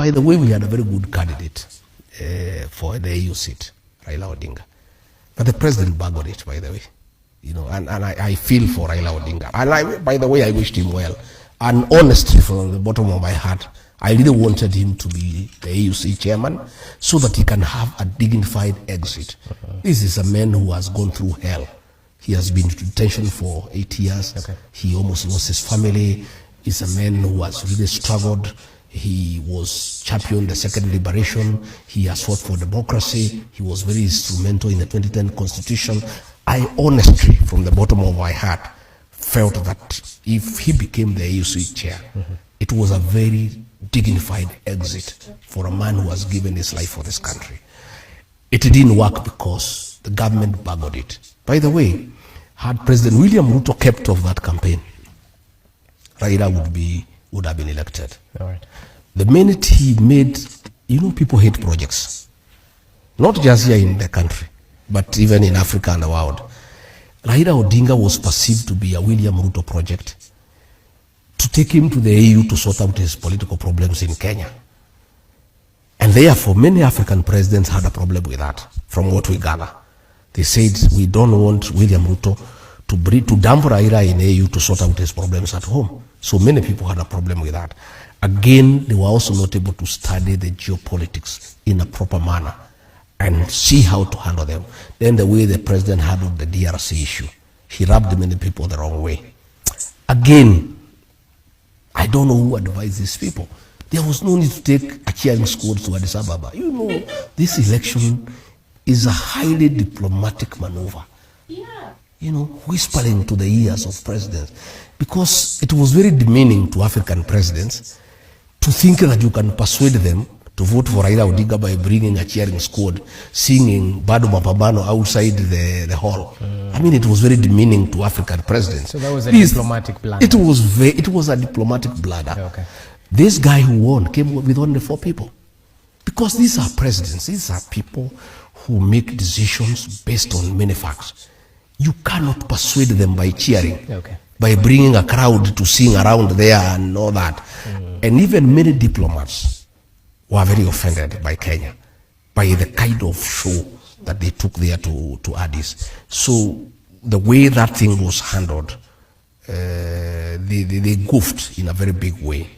by the way, we had a very good candidate for the AU seat, Raila Odinga. But the president buggered it, by the way. And I feel for Raila Odinga. And by the way, I wished him well. And honestly, from the bottom of my heart, I really wanted him to be the AUC chairman so that he can have a dignified exit. This is a man who has gone through hell. He has been in detention for 8 years. Okay. He almost lost his family. He's a man who has really struggled. He was championed the second liberation. He has fought for democracy. He was very instrumental in the 2010 constitution. I honestly, from the bottom of my heart, felt that if he became the AUC chair, it was a very dignified exit for a man who has given his life for this country. It didn't work because the government buggered it. By the way, had President William Ruto kept off that campaign, Raila would have been elected. All right. The minute he made, people hate projects. Not just here in the country, but even in Africa and the world. Raila Odinga was perceived to be a William Ruto project to take him to the AU to sort out his political problems in Kenya. And therefore, many African presidents had a problem with that, from what we gather. They said, we don't want William Ruto to dump Raila in AU to sort out his problems at home. So many people had a problem with that. Again, they were also not able to study the geopolitics in a proper manner and see how to handle them. Then the way the president handled the DRC issue, he rubbed many people the wrong way. Again, I don't know who advised these people. There was no need to take a cheering squad to Addis Ababa. This election is a highly diplomatic maneuver. Whispering to the ears of presidents. Because it was very demeaning to African presidents to think that you can persuade them to vote for Raila Odinga by bringing a cheering squad, singing Bado Mapambano outside the hall. It was very demeaning to African presidents. So that was a diplomatic blunder. It was a diplomatic blunder. Okay. This guy who won came with only 4 people. Because these are presidents. These are people who make decisions based on many facts. You cannot persuade them by cheering. Okay. By bringing a crowd to sing around there and all that. And even many diplomats were very offended by Kenya, by the kind of show that they took there to Addis. So the way that thing was handled, they goofed in a very big way.